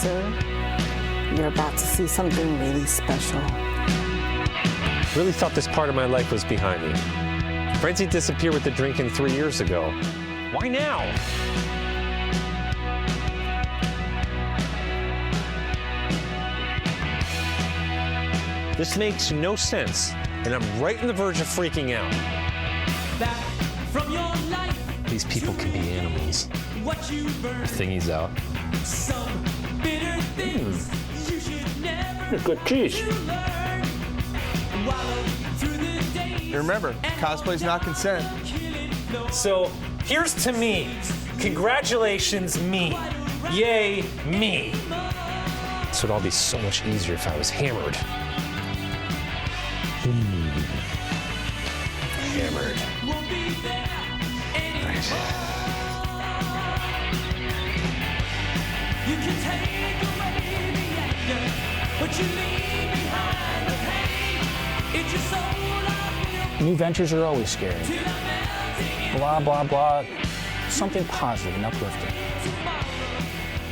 sir. You're about to see something really special. Really thought this part of my life was behind me. Frenzy disappeared with the drinking 3 years ago. Why now? This makes no sense, and I'm right on the verge of freaking out. Back from your life. These people can be animals. What you burn. Thingy's out. Some bitter things you should never. Good cheese. Learn. Wallow through the days. Remember, cosplay's not consent. So here's to me. Congratulations, me. Yay, me. This would all be so much easier if I was hammered. Hammered. Won't be there anymore. Right. You can take away the anger, but you leave behind the pain. It's your soul I New ventures are always scary. feel till I'm melting Blah, blah, blah. Something positive and uplifting. tomorrow.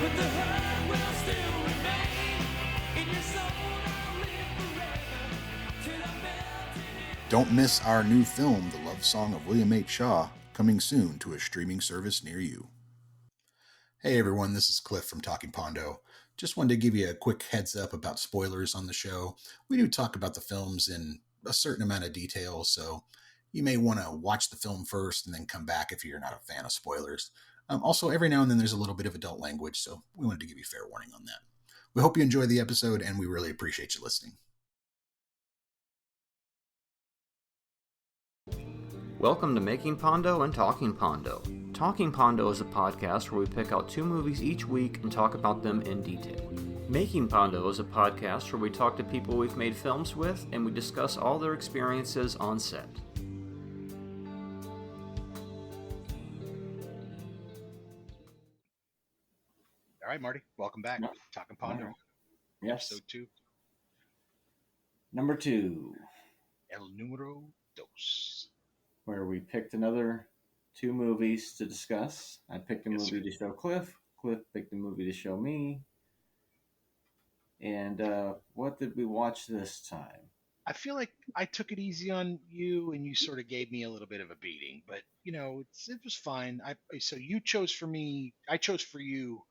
But the hurt will still remain. In your soul I'll live forever till I'm melting in. Don't miss our new film, The Love Song of William H. Shaw, coming soon to a streaming service near you. Hey everyone, this is Clif from Talking Pondo. Just wanted to give you a quick heads up about spoilers on the show. We do talk about the films in a certain amount of detail, so you may want to watch the film first and then come back if you're not a fan of spoilers. Also, every now and then there's a little bit of adult language, so we wanted to give you fair warning on that. We hope you enjoy the episode, and we really appreciate you listening. Welcome to Making Pondo and Talking Pondo. Talking Pondo is a podcast where we pick out 2 movies each week and talk about them in detail. Making Pondo is a podcast where we talk to people we've made films with and we discuss all their experiences on set. All right, Marty, welcome back. Yep. Talking Pondo, Yes. episode 2, Number 2, El Número Dos. where we picked another 2 movies to discuss. I picked a Yes, movie sir. to show Cliff. Cliff picked a movie to show me. And what did we watch this time? I feel like I took it easy on you, and you sort of gave me a little bit of a beating, but it was fine. So you chose for me. I chose for you,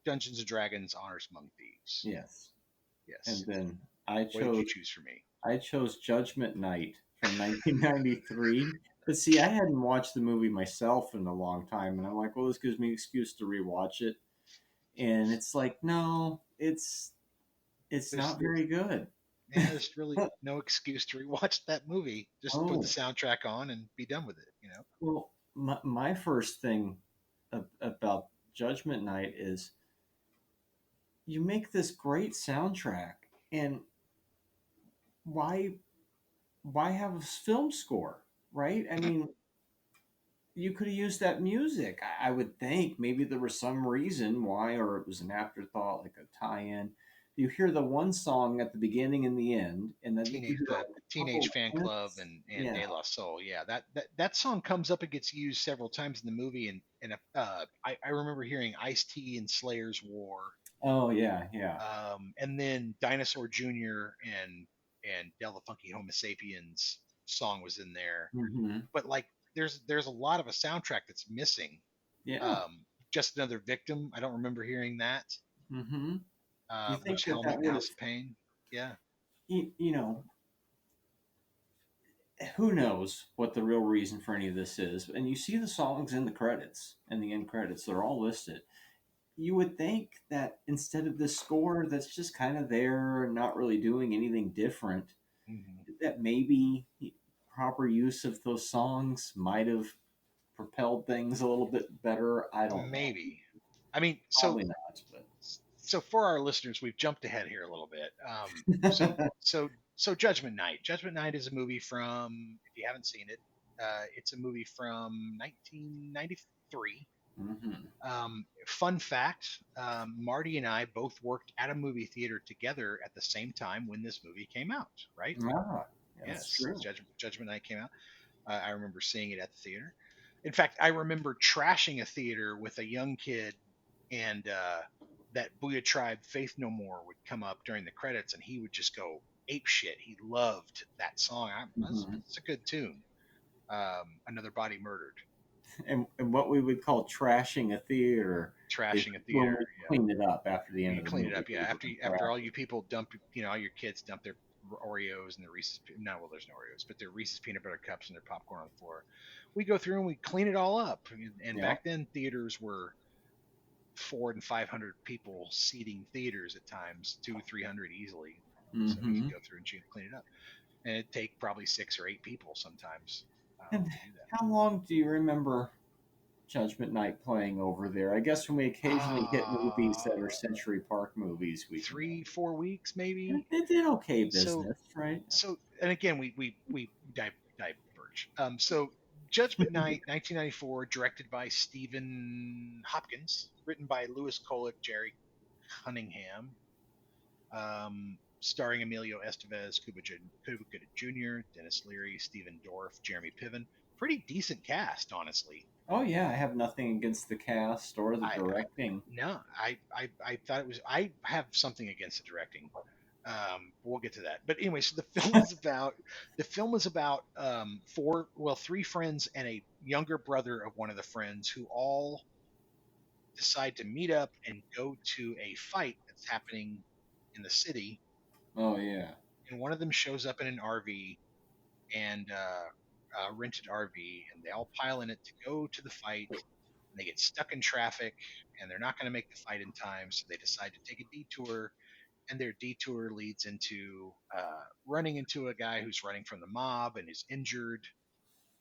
Dungeons and Dragons: Honors Among Thieves. Yes. Yes. And then I What did you chose choose for me? Judgment Night from 1993. But see, I hadn't watched the movie myself in a long time, and I'm like, well, this gives me an excuse to rewatch it. And it's like, no, it's not very good. Yeah, there's really no excuse to rewatch that movie. Just put the soundtrack on and be done with it. Well, my first thing about Judgment Night is you make this great soundtrack, and why have a film score, right? I mean, you could have used that music. I would think maybe there was some reason why, or it was an afterthought, like a tie-in. You hear the one song at the beginning and the end, and then Teenage Fan Club and De La Soul. Yeah, that song comes up and gets used several times in the movie, and I remember hearing Ice-T and Slayer's War. Oh yeah. And then Dinosaur Jr. and Del the Funky Homosapiens song was in there. Mm-hmm. But like, there's a lot of a soundtrack that's missing. Yeah. Just Another Victim. I don't remember hearing that. Mm-hmm. You think Which that Helmet, would House of Pain. Yeah. you know, who knows what the real reason for any of this is? And you see the songs in the credits and the end credits; they're all listed. You would think that instead of this score that's just kind of there and not really doing anything different, that maybe proper use of those songs might have propelled things a little bit better. I don't know. Maybe. I mean, Probably not, but so for our listeners, we've jumped ahead here a little bit. So Judgment Night. Judgment Night is a movie from, if you haven't seen it, it's a movie from 1993. Fun fact, Marty and I both worked at a movie theater together at the same time when this movie came out, right? That's Yes, true. Judgment Night came out. I remember seeing it at the theater. In fact, I remember trashing a theater with a young kid and that Booyah Tribe, Faith No More would come up during the credits, and he would just go ape shit. He loved that song. It's a good tune. Another Body Murdered. And what we would call trashing a theater. Trashing a When theater. we cleaned it up after the end You of the clean movie. it up, yeah. After all you people dump, all your kids dump their Oreos and their Reese's. No, well, there's no Oreos, but their Reese's peanut butter cups and their popcorn on the floor. We go through and we clean it all up. And back then, theaters were 400 and 500 people seating theaters at times, 200-300 easily. So we could go through and clean it up, and it'd take probably 6 or 8 people sometimes. And how long do you remember Judgment Night playing over there? I guess when we occasionally hit movies that are Century Park movies, we 3-4 weeks maybe. It did okay business, right? So, and again, we diverge. So, Judgment Night, 1994, directed by Stephen Hopkins, written by Lewis Kolick, Jerry Cunningham, starring Emilio Estevez, Cuba Gooding Jr., Denis Leary, Stephen Dorff, Jeremy Piven. Pretty decent cast, honestly. Oh yeah, I have nothing against the cast or the directing. No, I thought it was. I have something against the directing. We'll get to that. But anyway, so the film is about 3 friends and a younger brother of one of the friends who all decide to meet up and go to a fight that's happening in the city. Oh yeah. And one of them shows up in an RV and rented RV, and they all pile in it to go to the fight. And they get stuck in traffic, and they're not going to make the fight in time, so they decide to take a detour. And their detour leads into running into a guy who's running from the mob and is injured.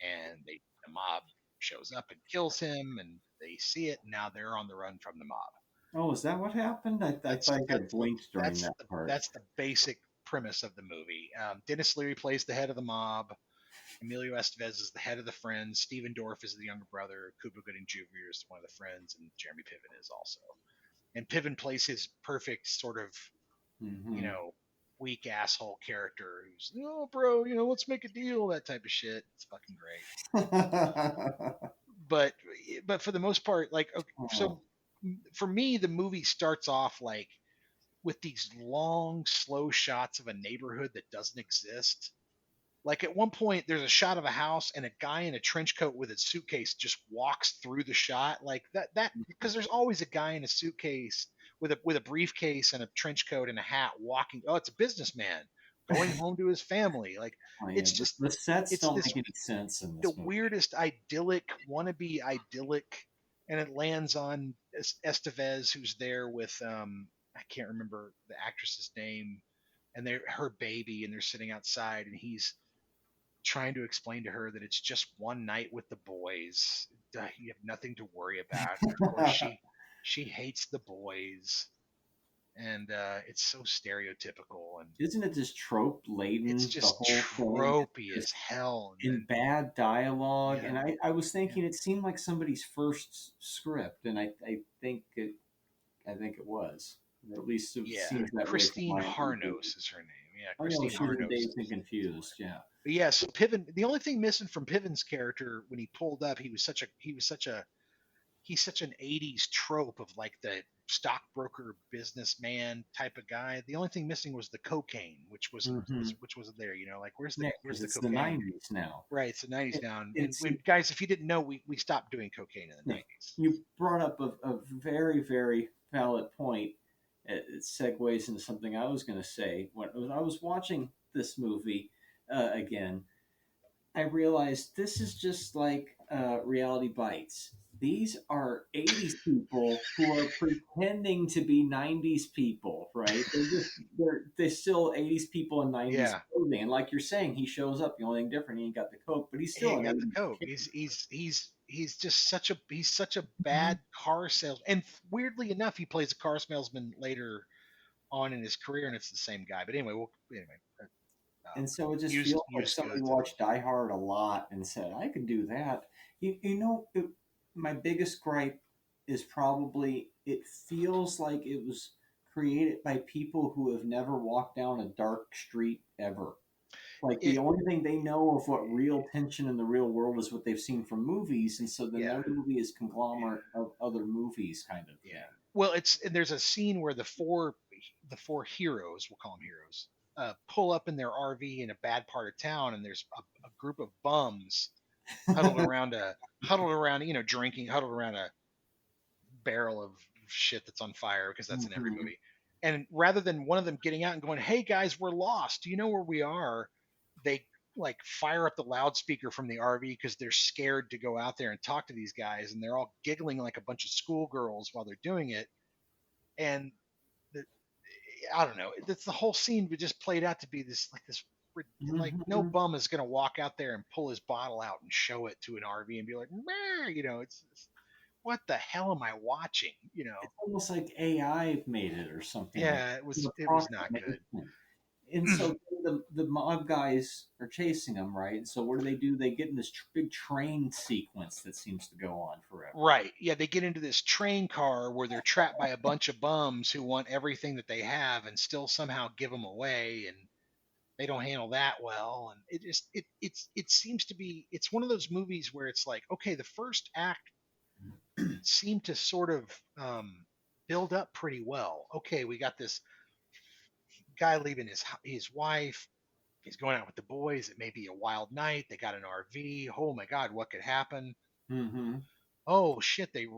And the mob shows up and kills him, and they see it. And now they're on the run from the mob. Oh, is that what happened? I thought I blinked during that part. That's the basic premise of the movie. Denis Leary plays the head of the mob. Emilio Estevez is the head of the friends. Stephen Dorff is the younger brother. Cuba Gooding Jr. is one of the friends, and Jeremy Piven is also. And Piven plays his perfect sort of, weak asshole character who's, oh, bro, let's make a deal, that type of shit. It's fucking great. but for the most part, so for me, the movie starts off like with these long, slow shots of a neighborhood that doesn't exist. Like at one point, there's a shot of a house and a guy in a trench coat with a suitcase just walks through the shot like that because there's always a guy in a suitcase with a briefcase and a trench coat and a hat walking. Oh, it's a businessman going home to his family. Like it's just the sets don't make any sense in this movie. Weirdest wannabe idyllic, and it lands on Estevez, who's there with I can't remember the actress's name, and her baby, and they're sitting outside, and he's trying to explain to her that it's just one night with the boys. You have nothing to worry about. And of course, she hates the boys, and it's so stereotypical. And isn't it just trope laden? It's just tropey as hell. In bad dialogue, yeah. And I was thinking it seemed like somebody's first script, and I think it was. Or at least it seems that Christine Harnos is her name. Yeah, Christine Harnos. Dazed and Confused. Yeah. But yeah, so Piven. The only thing missing from Piven's character when he pulled up, he's such an '80s trope of like the stockbroker businessman type of guy. The only thing missing was the cocaine, which wasn't there. Like where's the cocaine? It's the '90s now. Right, it's the '90s now. And guys, if you didn't know, we stopped doing cocaine in the '90s. You brought up a very, very valid point. It segues into something I was going to say. When I was watching this movie again, I realized this is just like Reality Bites. These are 80s people who are pretending to be 90s people, right? They're still 80s people in 90s clothing. And like you're saying, he shows up. The only thing different, he ain't got the coke, but he's still got the coke. He's just such a bad car salesman. And weirdly enough, he plays a car salesman later on in his career, and it's the same guy. But anyway, and so it just feels like somebody watched Die Hard a lot and said, I could do that. My biggest gripe is probably it feels like it was created by people who have never walked down a dark street ever. Like the only thing they know of what real tension in the real world is what they've seen from movies, and so the movie is conglomerate of other movies, kind of. Yeah, Well, there's a scene where the four heroes, we'll call them heroes, pull up in their RV in a bad part of town, and there's a group of bums huddled around drinking, huddled around a barrel of shit that's on fire, because that's in every Mhm. movie. And rather than one of them getting out and going, "Hey guys, we're lost. Do you know where we are?" They like fire up the loudspeaker from the RV because they're scared to go out there and talk to these guys, and they're all giggling like a bunch of schoolgirls while they're doing it. And the, I don't know, that's the whole scene. But just played out to be like no Mhm. bum is going to walk out there and pull his bottle out and show it to an RV and be like, "Meh," it's what the hell am I watching? It's almost like AI made it or something like Yeah, the it was not good. approximation. And so the mob guys are chasing them, right? So what do? They get in this big train sequence that seems to go on forever. Right. Yeah, they get into this train car where they're trapped by a bunch of bums who want everything that they have and still somehow give them away, and they don't handle that well. And it seems to be, it's one of those movies where it's like, okay, the first act seemed to sort of build up pretty well. Okay, we got this guy leaving his wife. He's going out with the boys. It may be a wild night. They got an RV. Oh my God, what could happen? Mm-hmm. Oh shit, they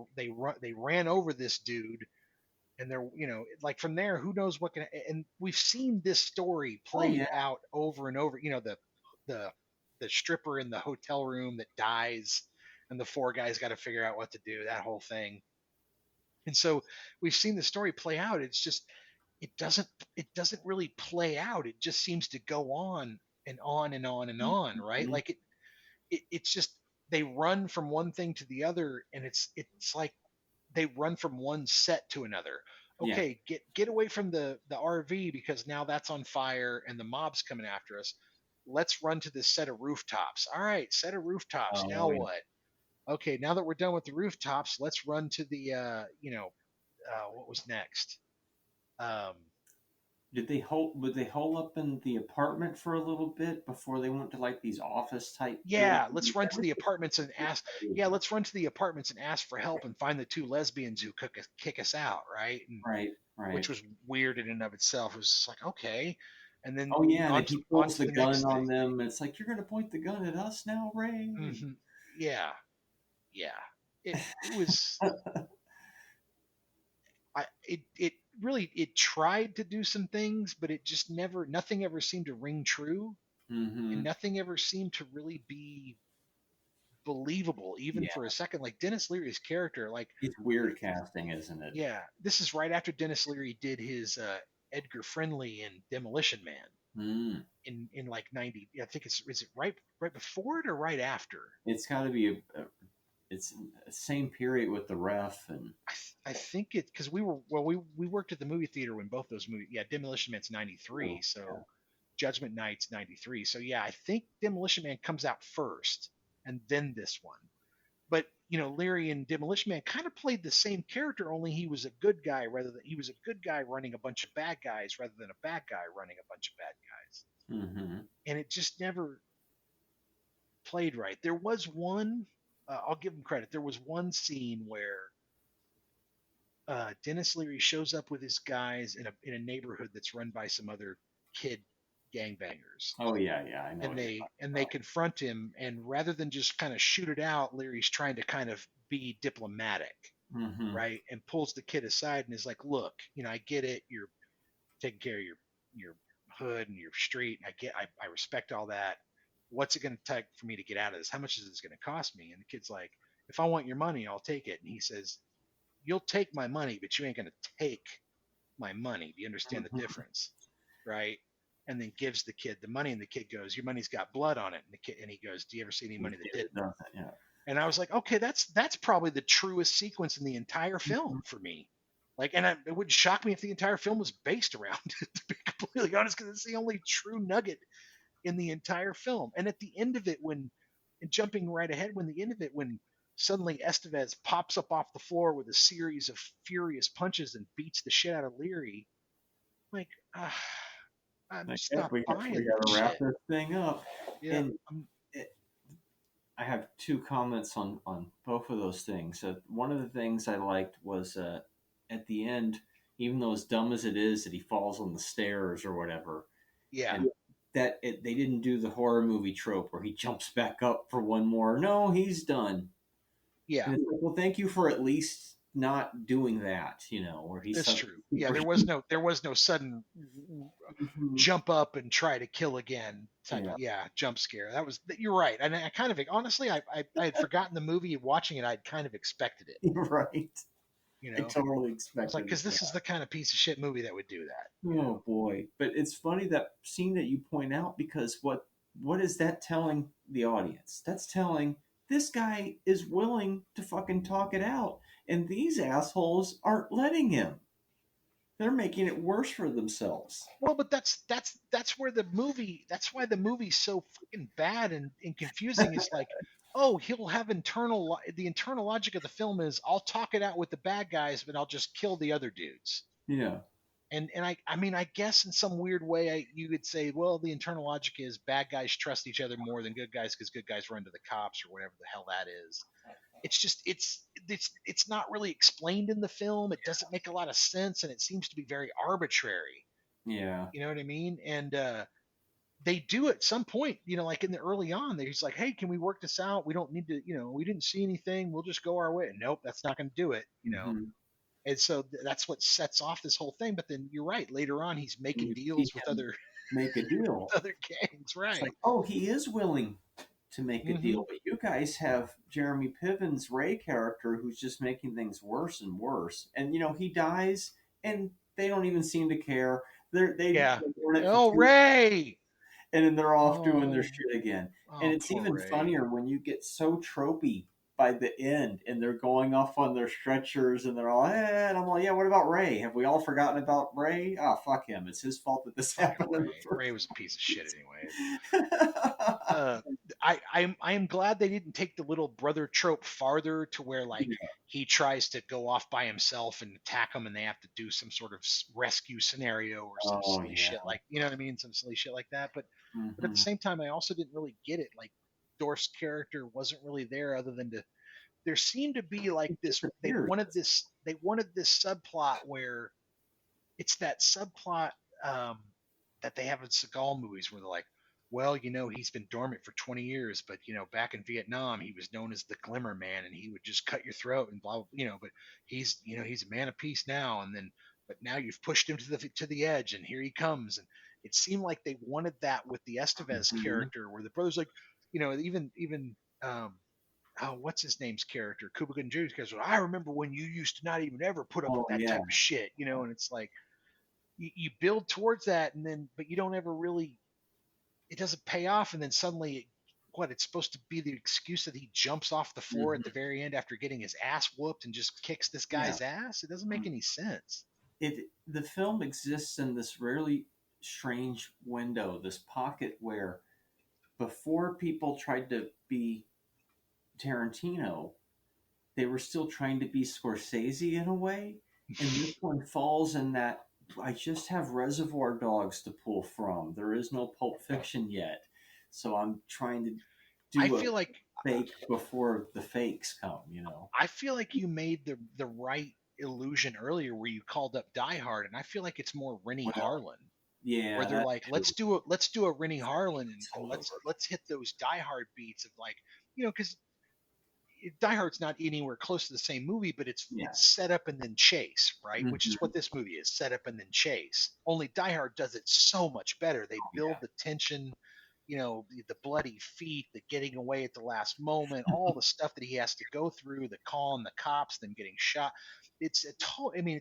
ran over this dude, and they're, like, from there, who knows what can. And we've seen this story played out over and over. The the stripper in the hotel room that dies, and the four guys got to figure out what to do. That whole thing. And so we've seen the story play out. It's just it doesn't really play out. It just seems to go on and on and on and on, right? Mm-hmm. Like it's just, they run from one thing to the other, and it's like they run from one set to another. Yeah. Okay, get away from the RV because now that's on fire and the mob's coming after us. Let's run to this set of rooftops. All right, set of rooftops. Oh, Now yeah. what? Okay, now that we're done with the rooftops, let's run to the what was next? Um, Would they hole up in the apartment for a little bit before they went to like these office type yeah, buildings? let's run to the apartments and ask. Yeah, let's run to the apartments and ask for help and find the two lesbians who kick us out, right? And, Right. which was weird in and of itself. It was just like, okay, and then Oh yeah, and on then to, he pulls the the next gun on thing. them, and it's like, you're gonna point the gun at us now, Ray? Hmm. Yeah, yeah. It was. It really, it tried to do some things, but it just nothing ever seemed to ring true, Mm-hmm. and nothing ever seemed to really be believable, even Yeah. for a second. Like Denis Leary's character, like, It's weird casting, isn't it? yeah, this is right after Denis Leary did his Edgar Friendly in Demolition Man in like 90. I think is it right before it or right after? It's got to be it's the same period with the ref and I think it, because we worked at the movie theater when both those movies. Yeah, Demolition Man's 93, so yeah. Judgment Night's 93. So yeah, I think Demolition Man comes out first, and then this one. But Leary in Demolition Man kind of played the same character, only he was a good guy he was a good guy running a bunch of bad guys rather than a bad guy running a bunch of bad guys. Mm-hmm. And it just never played right. There was one, I'll give him credit. There was one scene where Denis Leary shows up with his guys in a neighborhood that's run by some other kid gangbangers. Oh yeah, I know. And they confront him, and rather than just kind of shoot it out, Leary's trying to kind of be diplomatic, Mm-hmm. right? And pulls the kid aside and is like, "Look, I get it. You're taking care of your hood and your street, and I respect all that. What's it going to take for me to get out of this? How much is this going to cost me?" And the kid's like, "If I want your money, I'll take it." And he says, "You'll take my money, but you ain't going to take my money. Do you understand the difference?" Right? And then gives the kid the money, and the kid goes, "Your money's got blood on it." And he goes, "Do you ever see any money that didn't?" Yeah. And I was like, okay, that's probably the truest sequence in the entire film for me. Like, and it wouldn't shock me if the entire film was based around it, to be completely honest, because it's the only true nugget in the entire film. And at the end of it, and jumping right ahead, when suddenly Estevez pops up off the floor with a series of furious punches and beats the shit out of Leary, like, I'm just not buying we gotta wrap shit. this thing up. Yeah, And I have two comments on both of those things. One of the things I liked was, and at the end, even though as dumb as it is that he falls on the stairs or whatever, Yeah. and they didn't do the horror movie trope where he jumps back up for one more. No, he's done. Yeah. And it's like, well, thank you for at least not doing that, where he's That's true. Yeah, there was no sudden jump up and try to kill again type. Yeah, jump scare. You're right. And I kind of honestly, I had forgotten the movie. Watching it, I'd kind of expected it. Right. I totally expected. It's like, because this is the kind of piece of shit movie that would do that. Oh boy! But it's funny that scene that you point out, because what is that telling the audience? That's telling this guy is willing to fucking talk it out, and these assholes aren't letting him. They're making it worse for themselves. Well, but that's where the movie. That's why the movie's so fucking bad and confusing. Is like, oh, he'll have the internal logic of the film is I'll talk it out with the bad guys, but I'll just kill the other dudes. Yeah. And I mean, I guess in some weird way you could say, well, the internal logic is bad guys trust each other more than good guys because good guys run to the cops or whatever the hell that is. It's just it's not really explained in the film. It doesn't make a lot of sense, and it seems to be very arbitrary. Yeah. You know what I mean? And they do at some point, like in the early on, they're just like, hey, can we work this out? We don't need to, we didn't see anything. We'll just go our way. Nope, that's not going to do it. And so that's what sets off this whole thing. But then you're right. Later on, he's making deals with other make a deal with other gangs, right? It's like, oh, he is willing to make a deal, but you guys have Jeremy Piven's Ray character who's just making things worse and worse. And he dies, and they don't even seem to care. Ray! And then they're off doing their shit again. And it's even funnier when you get so tropey by the end, and they're going off on their stretchers, and they're all, and I'm like, yeah, what about Ray? Have we all forgotten about Ray? Oh, fuck him. It's his fault that this happened. Ray was a piece of shit anyway. I am glad they didn't take the little brother trope farther to where he tries to go off by himself and attack them, and they have to do some sort of rescue scenario or some silly shit some silly shit like that. But at the same time, I also didn't really get it. Like, Dorff's character wasn't really there, other than there seemed to be like this. They wanted this subplot where it's that subplot that they have in Seagal movies where they're like, well, he's been dormant for 20 years, but back in Vietnam, he was known as the Glimmer Man, and he would just cut your throat and blah, blah, but he's a man of peace now, but now you've pushed him to the edge, and here he comes. And it seemed like they wanted that with the Estevez character, where the brother's like, even what's his name's character, Cuba Gooding Jr. Goes, I remember when you used to not even ever put up with that type of shit, and it's like you build towards that, but you don't ever really. It doesn't pay off, and then suddenly, it's supposed to be the excuse that he jumps off the floor at the very end after getting his ass whooped and just kicks this guy's ass? It doesn't make any sense. The film exists in this really strange window, this pocket where before people tried to be Tarantino, they were still trying to be Scorsese in a way, and this one falls in that. I just have Reservoir Dogs to pull from. There is no Pulp Fiction yet, so I'm trying to do fake before the fakes come. I feel like you made the right illusion earlier where you called up Die Hard, and I feel like it's more Rennie Harlan. Yeah, where they're like, let's do a Rennie Harlan, and let's hit those Die Hard beats of because Die Hard's not anywhere close to the same movie, but it's set up and then chase, right? Which is what this movie is, set up and then chase. Only Die Hard does it so much better. They build the tension, the bloody feet, the getting away at the last moment, all the stuff that he has to go through, the calling the cops, them getting shot. It's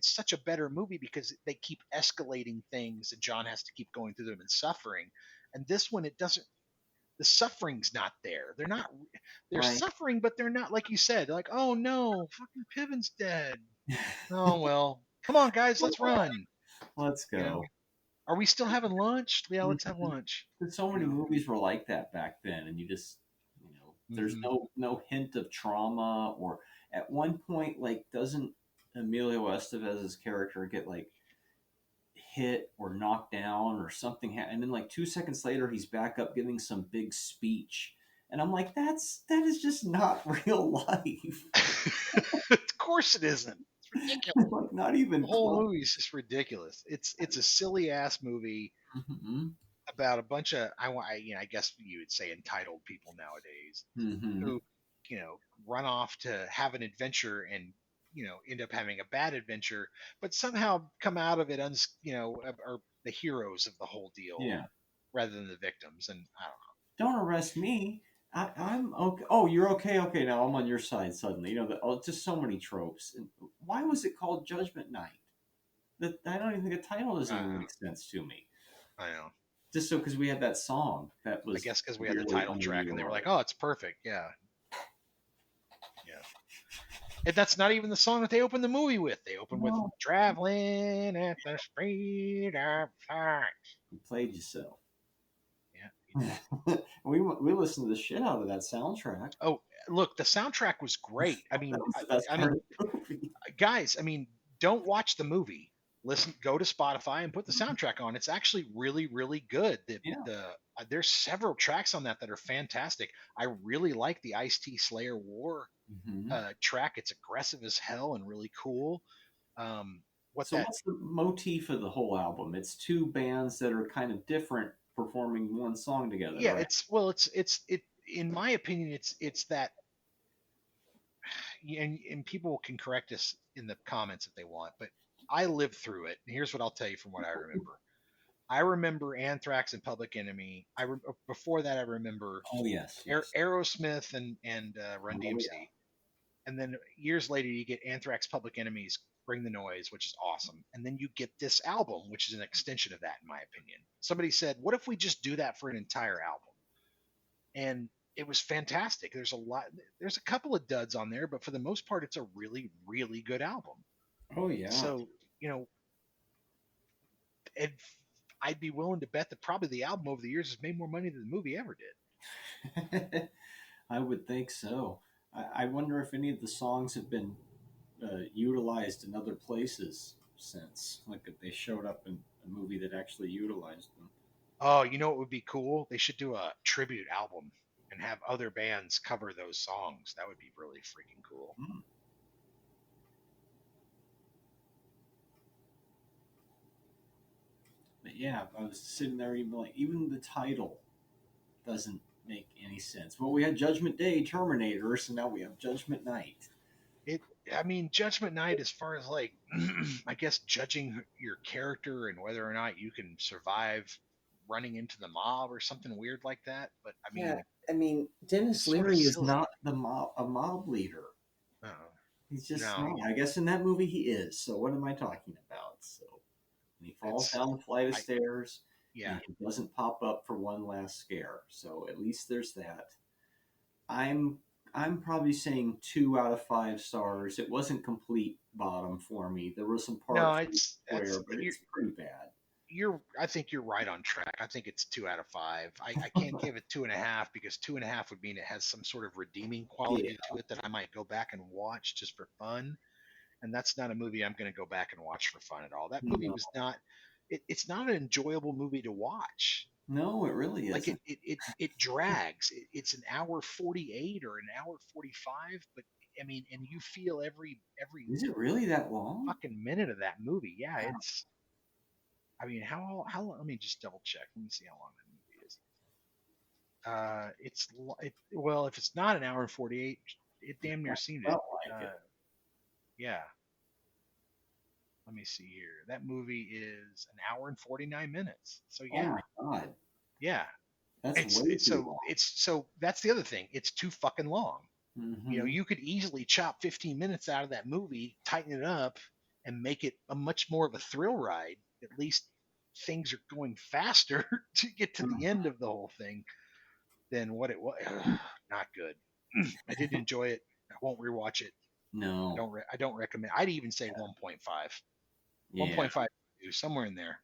such a better movie because they keep escalating things, and John has to keep going through them and suffering. And this one, it doesn't. The suffering's not there. They're suffering, but they're not, like you said, like, oh no, fucking Piven's dead. Oh well, come on guys, let's run. Let's go. Are we still having lunch? Yeah, let's have lunch. So many movies were like that back then, and you just, there's no hint of trauma, or at one point, doesn't Emilio Estevez's character get hit or knocked down or something, and then 2 seconds later he's back up giving some big speech, and I'm like, that is just not real life. Of course it isn't. It's ridiculous. Like, not even The whole close. movie is just ridiculous. It's a silly ass movie Mm-hmm. about a bunch of I guess you would say entitled people nowadays Mm-hmm. who run off to have an adventure and end up having a bad adventure, but somehow come out of it are the heroes of the whole deal Yeah. rather than the victims. And I don't know. Don't arrest me. I'm okay. Oh, you're okay. Okay, now I'm on your side suddenly. Just so many tropes. And why was it called Judgment Night? I don't even think the title doesn't even make sense to me. I know. Just so because we had that song that was. I guess because we had the really title track and they were like, underutilized. "Oh, it's perfect." Yeah. And that's not even the song that they opened the movie with. They opened with No. "Traveling at the Speed of Light." You played yourself. Yeah. we listened to the shit out of that soundtrack. Oh, look, the soundtrack was great. I mean, That was the best part of the movie. guys, don't watch the movie. Go to Spotify and put the soundtrack on. It's actually really, really good. There's several tracks on that are fantastic. I really like the Ice-T Slayer War track. It's aggressive as hell and really cool. What's the motif of the whole album? It's two bands that are kind of different performing one song together. Yeah, right? it's in my opinion, it's that, and people can correct us in the comments if they want, but I lived through it. And here's what I'll tell you from what I remember. I remember Anthrax and Public Enemy. Before that, I remember Aerosmith and Run DMC. Yeah. And then years later, you get Anthrax, Public Enemy's Bring the Noise, which is awesome. And then you get this album, which is an extension of that, in my opinion. Somebody said, what if we just do that for an entire album? And it was fantastic. There's a couple of duds on there, but for the most part, it's a really, really good album. Oh, yeah. So, I'd be willing to bet that probably the album over the years has made more money than the movie ever did. I would think so. I wonder if any of the songs have been utilized in other places since, like if they showed up in a movie that actually utilized them. Oh, you know what would be cool? They should do a tribute album and have other bands cover those songs. That would be really freaking cool. But yeah, I was sitting there even the title doesn't make any sense. Well, we had Judgment Day, Terminator, so now we have Judgment Night. Judgment Night, as far as like, I guess judging your character and whether or not you can survive running into the mob or something weird like that. But Denis Leary is not a mob leader. No. He's just not. I guess in that movie he is. So what am I talking about? So he falls down the flight of stairs. Yeah. And he doesn't pop up for one last scare. So at least there's that. I'm probably saying 2 out of 5 stars. It wasn't complete bottom for me. There were some parts but it's pretty bad. I think you're right on track. I think it's 2 out of 5. I can't give it 2.5 because 2.5 would mean it has some sort of redeeming quality to it that I might go back and watch just for fun. And that's not a movie I'm going to go back and watch for fun at all. That movie was not. It's not an enjoyable movie to watch. No, it really isn't. Like it drags. It's an hour 48 or an hour 45, but and you feel every. Is it really that long? Fucking minute of that movie. Yeah, it's. How long? Let me just double check. Let me see how long that movie is. Well, if it's not an hour and 48, it damn near seen it. Like it. Yeah. Let me see here. That movie is an hour and 49 minutes. So yeah. Oh my God. Yeah. That's way too long. So that's the other thing. It's too fucking long. Mm-hmm. You could easily chop 15 minutes out of that movie, tighten it up, and make it a much more of a thrill ride. At least things are going faster to get to the end of the whole thing than what it was. Not good. I did enjoy it. I won't rewatch it. No. I don't recommend. I'd even say 1.5. Yeah. 1.5, somewhere in there.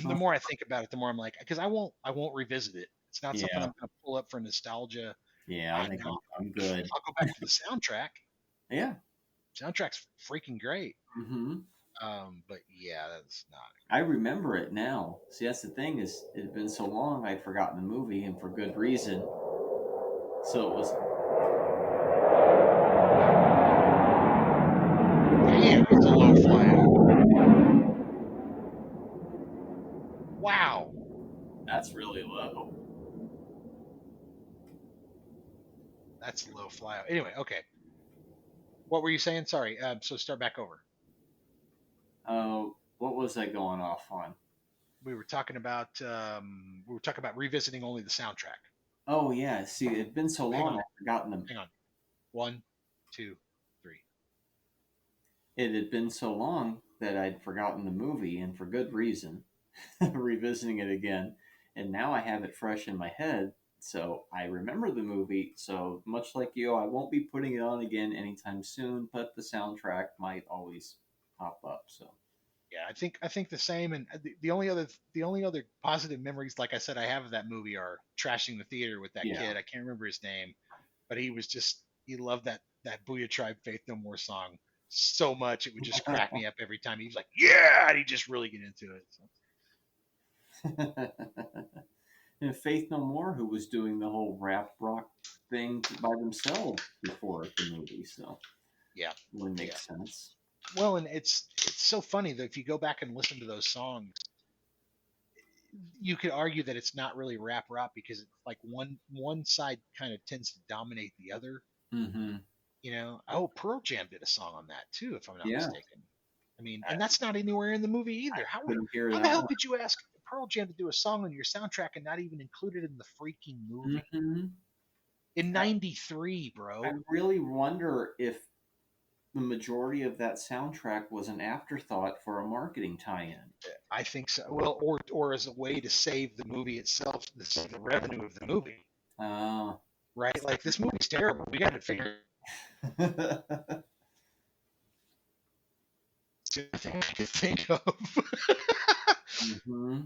The more I think about it, the more I'm like, because I won't revisit it. It's not something I'm going to pull up for nostalgia. Yeah, I think I'm good. I'll go back to the soundtrack. Yeah. Soundtrack's freaking great. Mm-hmm. But yeah, that's not. I remember it now. See, that's the thing is, it had been so long I'd forgotten the movie, and for good reason. So it was. Damn, It's a low flyout. Wow. That's really low. That's a low flyout. Anyway, okay. What were you saying? Sorry. So start back over. What was I going off on? We were talking about revisiting only the soundtrack. Oh yeah, see, it'd been so Hang long on. I'd forgotten them. Hang on. 1, 2, 3. It had been so long that I'd forgotten the movie, and for good reason. Revisiting it again, and now I have it fresh in my head, so I remember the movie. So much like you, I won't be putting it on again anytime soon, but the soundtrack might always pop up. So Yeah, I think the same. And the only other positive memories, like I said, I have of that movie are trashing the theater with that Yeah. kid. I can't remember his name, but he loved that Booyah Tribe Faith No More song so much it would just crack me up every time. He was like, yeah, and he'd just really get into it. So. and Faith No More, who was doing the whole rap rock thing by themselves before the movie, so Yeah, would make sense. Well, and it's so funny that if you go back and listen to those songs, you could argue that it's not really rap rock because it's like one side kind of tends to dominate the other. Mm-hmm. You know, Pearl Jam did a song on that too, if I'm not Yeah. mistaken. I mean, and that's not anywhere in the movie either. How Couldn't hear the that hell one. could you ask Pearl Jam to do a song on your soundtrack and not even include it in the freaking movie Mm-hmm. in '93, bro? I really wonder if the majority of that soundtrack was an afterthought for a marketing tie-in. I think so. Well, or as a way to save the movie itself, to save the revenue of the movie, right? Like this movie's terrible. We got to figure. It's the only thing I can think of. Mm-hmm.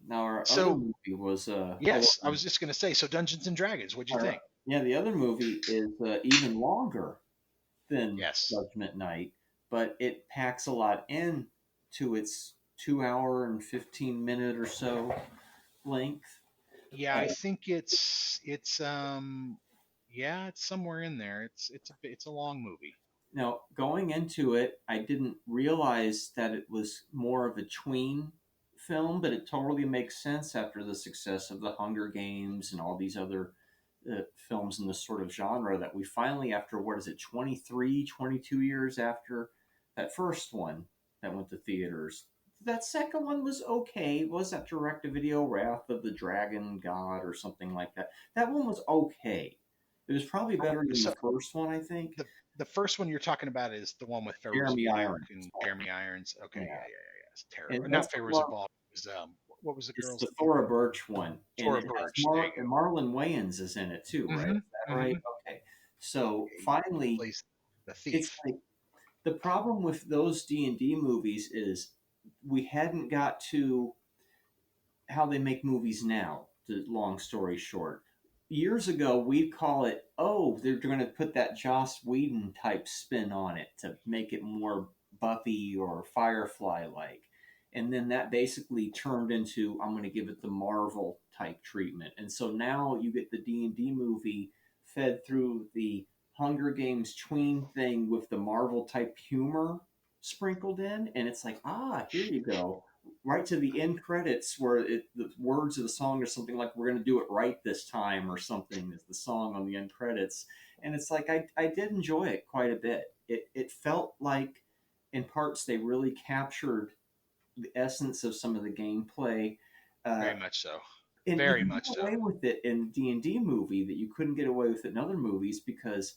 Now our So- other movie was Yes, I was just gonna say. So Dungeons and Dragons. What'd you our- think? Yeah, the other movie is even longer than Yes. Judgment Night, but it packs a lot in to its 2 hour and 15 minute or so length. Yeah, I think it's somewhere in there. It's a long movie. Now, going into it, I didn't realize that it was more of a tween film, but it totally makes sense after the success of The Hunger Games and all these other films in this sort of genre that we finally, after 23, 22 years after that first one that went to theaters, that second one was okay. Was that direct-to-video Wrath of the Dragon God or something like that? That one was okay. It was probably better than the first one, I think. The first one you're talking about is the one with Jeremy Irons. and Jeremy Irons. Okay, yeah. It's terrible. And Not that's Pharaoh's Mar- Involved. It was what was the It's girl's the name? Thora Birch one. Thora And it has Birch, there you go. and Marlon Wayans is in it too, right? Mhm, Is that right? Okay. So finally, Plays the it's thief. like the problem with those D&D movies is we hadn't got to how they make movies now. The long story short, years ago we'd call it, oh, they're going to put that Joss Whedon type spin on it to make it more Buffy or Firefly like. And then that basically turned into, I'm going to give it the Marvel type treatment. And so now you get the D&D movie fed through the Hunger Games tween thing with the Marvel type humor sprinkled in. And it's like, here you go. Right to the end credits where the words of the song are something like, we're going to do it right this time or something is the song on the end credits. And it's like, I did enjoy it quite a bit. It felt like in parts they really captured the essence of some of the gameplay. Very much so. And Very you much get so. away with it in D&D movie that you couldn't get away with it in other movies because,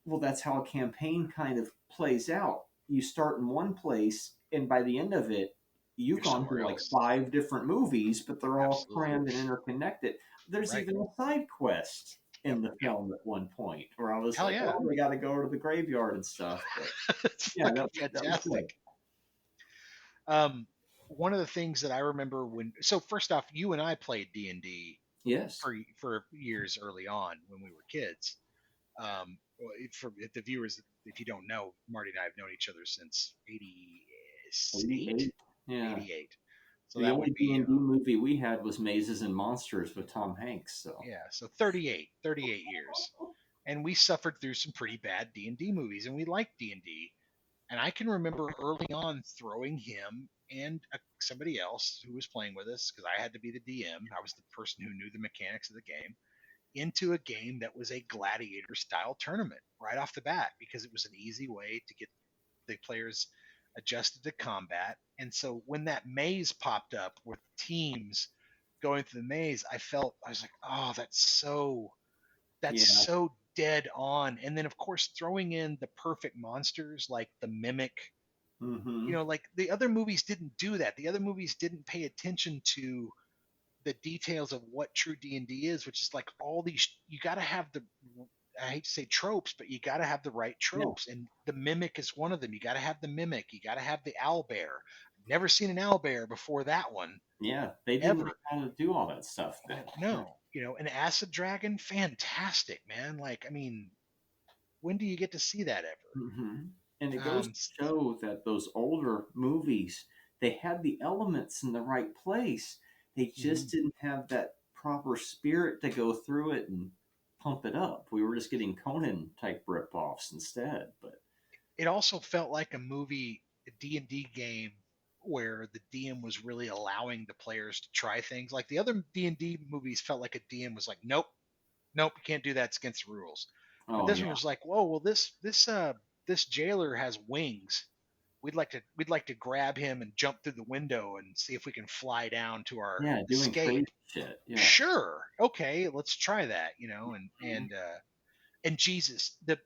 well, that's how a campaign kind of plays out. You start in one place, and by the end of it, you've You're gone somewhere through like else. 5 different movies, but they're all Absolutely. crammed and interconnected. There's Right. even a side quest in the film at one point where I was Hell like, yeah. oh, we got to go to the graveyard and stuff. But, It's yeah, fucking that was good. fantastic. One of the things that I remember so first off, you and I played D&D Yes. for years early on when we were kids. For the viewers, if you don't know, Marty and I have known each other since 88. Yeah. 88. So The that only would be D&D movie we had was Mazes and Monsters with Tom Hanks. So yeah, so 38 years. and we suffered through some pretty bad D&D movies, and we liked D&D. And I can remember early on throwing him and somebody else who was playing with us, because I had to be the DM. I was the person who knew the mechanics of the game, into a game that was a gladiator style tournament right off the bat, because it was an easy way to get the players adjusted to combat. And so when that maze popped up with teams going through the maze, I was like, oh, that's Yeah. so dead on. And then of course throwing in the perfect monsters like the mimic. Mm-hmm. You know, like the other movies didn't do that. The other movies didn't pay attention to the details of what true D&D is, which is like all these, you got to have I hate to say tropes, but you got to have the right tropes. And the mimic is one of them. You got to have the mimic. You got to have the owlbear. Never seen an owlbear before that one. Yeah, they didn't know how to do all that stuff then. No, you know, an acid dragon, fantastic, man. Like, I mean, when do you get to see that ever? Mm-hmm. And it goes to show that those older movies, they had the elements in the right place. They just didn't have that proper spirit to go through it and pump it up. We were just getting Conan type rip-offs instead. But it also felt like a movie, a D&D game, where the DM was really allowing the players to try things. Like the other D&D movies felt like a DM was like, nope, you can't do that. It's against the rules. But this one was like, whoa, well, this jailer has wings. We'd like to grab him and jump through the window and see if we can fly down to our doing escape. crazy shit. Yeah. Sure, okay, let's try that. You know, and Jesus, the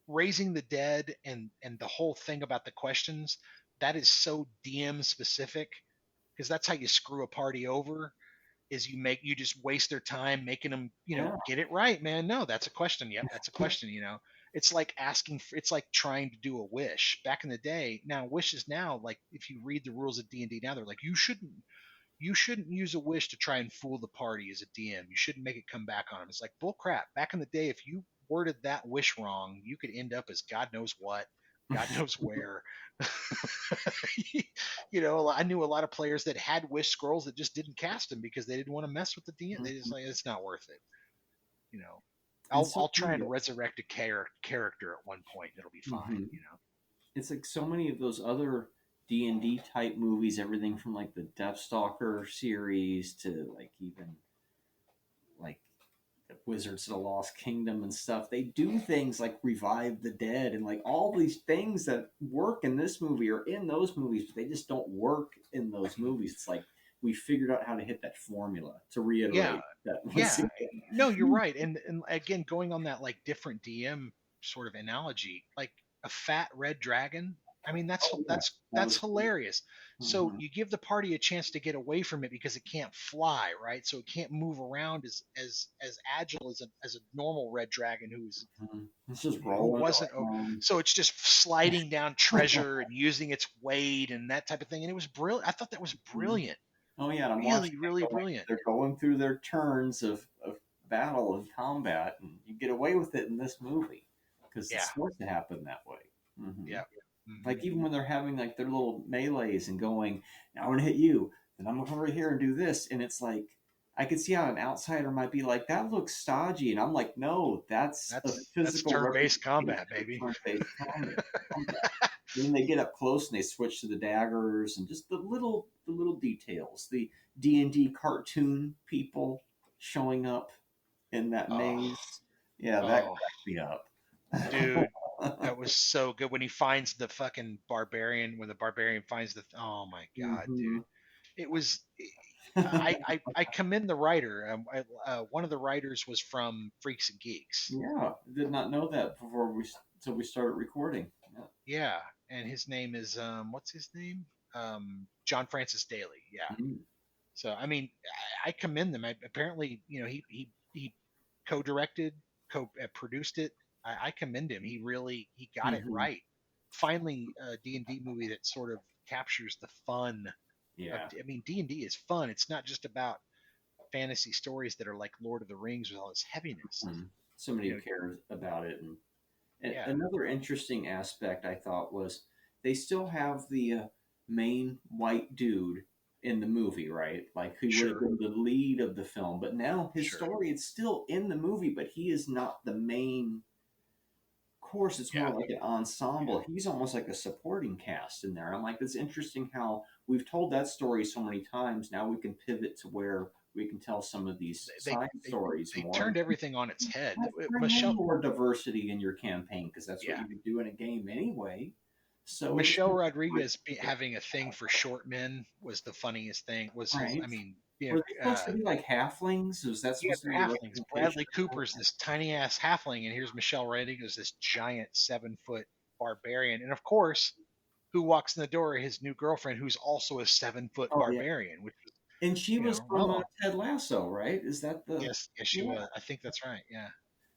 raising the dead and the whole thing about the questions, that is so DM specific, because that's how you screw a party over. Is you just waste their time making them, get it right, man. No, that's a question. Yep, that's a question. It's like it's like trying to do a wish back in the day. Now wishes now, like if you read the rules of D&D now, they're like you shouldn't use a wish to try and fool the party as a DM. You shouldn't make it come back on them. It's like bull crap. Back in the day, if you worded that wish wrong, you could end up as God knows what, God knows where. I knew a lot of players that had wish scrolls that just didn't cast them because they didn't want to mess with the DM. They just like, it's not worth it. I'll try and resurrect a character at one point. It'll be fine. It's like so many of those other D&D type movies, everything from like the Deathstalker series to like even like the Wizards of the Lost Kingdom and stuff. They do things like revive the dead and like all these things that work in this movie or in those movies, but they just don't work in those movies. It's like we figured out how to hit that formula, to reiterate that. No, you're right. And again, going on that like different DM sort of analogy, like a fat red dragon. I mean, that's hilarious. So you give the party a chance to get away from it because it can't fly, right? So it can't move around as agile as a normal red dragon who's it's just rolling. So it's just sliding down treasure and using its weight and that type of thing. And it was brilliant. I thought that was brilliant. Oh yeah, and I'm really brilliant. They're going through their turns of battle and combat, and you get away with it in this movie because it's supposed to happen that way. Yeah. Like even when they're having like their little melees and going, now I'm gonna hit you, then I'm gonna come over here and do this, and it's like I could see how an outsider might be like, that looks stodgy, and I'm like, no, that's a physical turn-based combat, baby. Turn-based combat. And then they get up close and they switch to the daggers and just the little details. The D&D cartoon people showing up in that maze. Yeah, that cracked me up. Dude, that was so good when he finds the fucking barbarian, when the barbarian finds oh my God, dude. It was, I commend the writer. One of the writers was from Freaks and Geeks. Yeah, did not know that until we started recording. Yeah, and his name is, what's his name? John Francis Daly. Yeah. So, I mean, I commend them. Apparently, he co-directed, produced it. I commend him. He got it right. Finally, a D&D movie that sort of captures the fun. Yeah. I mean, D&D is fun. It's not just about fantasy stories that are like Lord of the Rings with all its heaviness. Somebody who cares about it. And another interesting aspect I thought was they still have the main white dude in the movie, right? Like he would Sure. have been the lead of the film, but now his Sure. story is still in the movie, but he is not the main course. It's more Yeah. like an ensemble. He's almost like a supporting cast in there. I'm like, it's interesting how we've told that story so many times. Now we can pivot to where we can tell some of these side stories They more. turned everything on its head. Bring in Michelle more diversity in your campaign because that's what Yeah. you would do in a game anyway. So Michelle Rodriguez having a thing for short men was the funniest thing. Right. I mean, were they supposed to be like halflings? Was that yeah, supposed to they're be the halflings. representation Bradley of Cooper's this tiny ass halfling, and here's Michelle Rodriguez, this giant 7-foot barbarian, and of course, who walks in the door? His new girlfriend, who's also a 7-foot Oh, yeah. barbarian. Which was, And she you was know, from well, Ted Lasso, right? Is that the? yes, she Yeah. was. I think that's right. Yeah,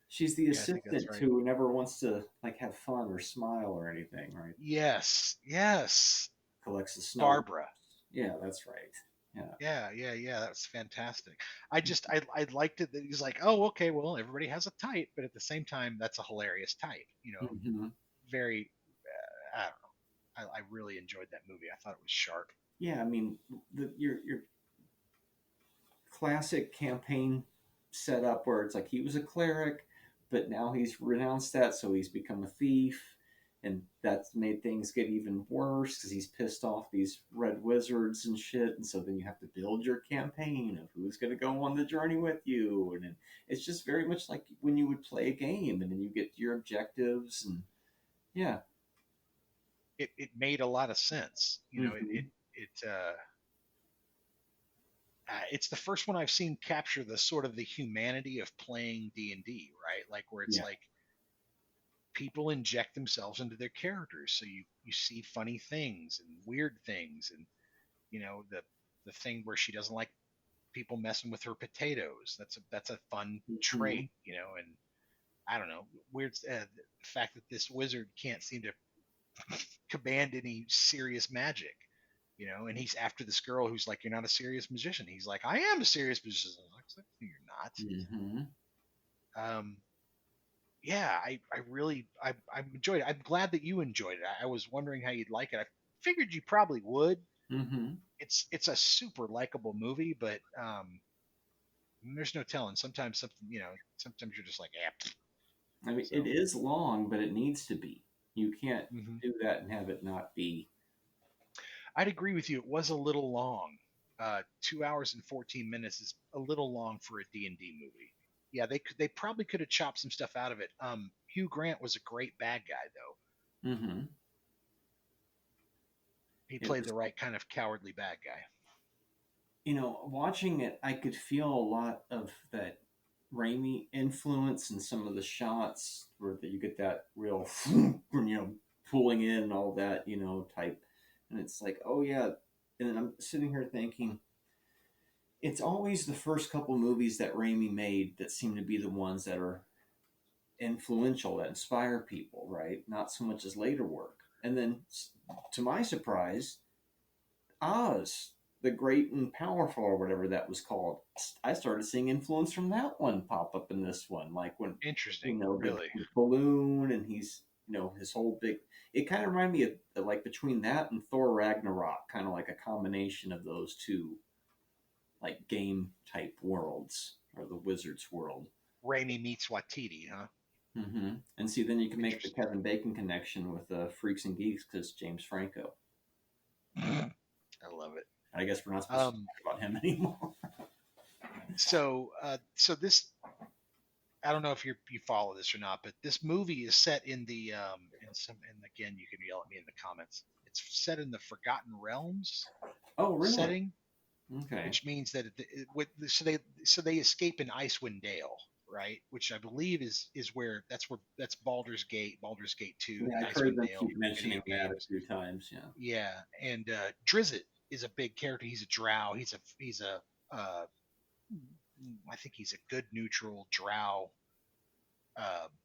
She's the Yeah, I think that's assistant right. who never wants to like have fun or smile or anything, right? yes, Collects the snow. Barbara. Yeah, that's right. Yeah. That was fantastic. I liked it that he's like, oh, okay, well, everybody has a type, but at the same time, that's a hilarious type. You know, Mhm. very. I don't know. I really enjoyed that movie. I thought it was sharp. Yeah, I mean, your classic campaign setup where it's like he was a cleric, but now he's renounced that, so he's become a thief, and that's made things get even worse because he's pissed off these red wizards and shit, and so then you have to build your campaign of who's going to go on the journey with you, and then it's just very much like when you would play a game, and then you get your objectives, and yeah. It made a lot of sense. You know, Mhm. it's the first one I've seen capture the sort of the humanity of playing D&D, right? Like where it's Yeah. like people inject themselves into their characters, so you see funny things and weird things, and you know the thing where she doesn't like people messing with her potatoes. That's a fun trait, you know. And I don't know, weird the fact that this wizard can't seem to command any serious magic, you know, and he's after this girl who's like, you're not a serious magician. He's like, I am a serious magician. I'm like, no, you're not. Yeah, I enjoyed it. I'm glad that you enjoyed it. I was wondering how you'd like it. I figured you probably would. Mm-hmm. It's a super likable movie, but there's no telling. Sometimes sometimes you're just like, I mean, it is long, but it needs to be. You can't do that and have it not be. I'd agree with you. It was a little long. 2 hours and 14 minutes is a little long for a D&D movie. Yeah, they probably could have chopped some stuff out of it. Hugh Grant was a great bad guy, though. Mm-hmm. He played the right kind of cowardly bad guy. You know, watching it, I could feel a lot of that Raimi influence in some of the shots where you get that real, pulling in and all that, type. And it's like, oh, yeah. And then I'm sitting here thinking, it's always the first couple movies that Raimi made that seem to be the ones that are influential, that inspire people, right? Not so much as later work. And then, to my surprise, Oz, the Great and Powerful, or whatever that was called, I started seeing influence from that one pop up in this one. Like when, interesting, really, the balloon, and he's, his whole big. It kind of reminded me of like between that and Thor Ragnarok, kind of like a combination of those two, like game type worlds, or the Wizard's world. Raimi meets Watiti, huh? Mm-hmm. And see, then you can make the Kevin Bacon connection with Freaks and Geeks because James Franco. I love it. I guess we're not supposed to talk about him anymore. So this, I don't know if you follow this or not, but this movie is set in the and again, you can yell at me in the comments. It's set in the Forgotten Realms. Oh, really? Setting. Okay. Which means that so they escape in Icewind Dale, right? Which I believe is where that's Baldur's Gate 2. Yeah, I've heard them keep mentioning that a few times. Yeah. Yeah, and Drizzt is a big character. He's a drow. He's a I think he's a good neutral drow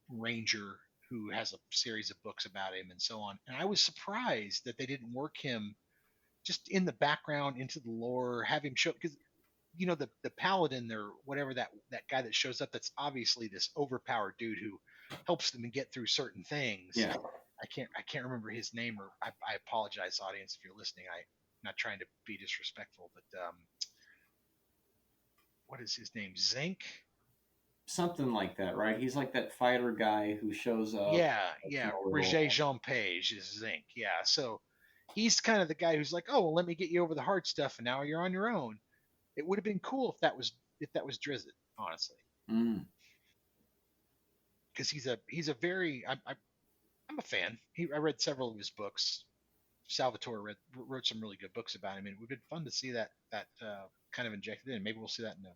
ranger who has a series of books about him and so on. And I was surprised that they didn't work him just in the background into the lore, have him show, because the paladin or whatever that guy that shows up, that's obviously this overpowered dude who helps them get through certain things. Yeah. I can't remember his name, or I apologize, audience, if you're listening. not trying to be disrespectful, but what is his name? Zink? Something like that, right? He's like that fighter guy who shows up. Yeah, That's yeah. no Roger real- Jean Page is Zink. Yeah, so he's kind of the guy who's like, oh, well, let me get you over the hard stuff, and now you're on your own. It would have been cool if that was Drizzt, honestly, Mm. because he's a very I'm a fan. I read several of his books. Salvatore wrote some really good books about him, and it would have been fun to see that kind of injected in. Maybe we'll see that in a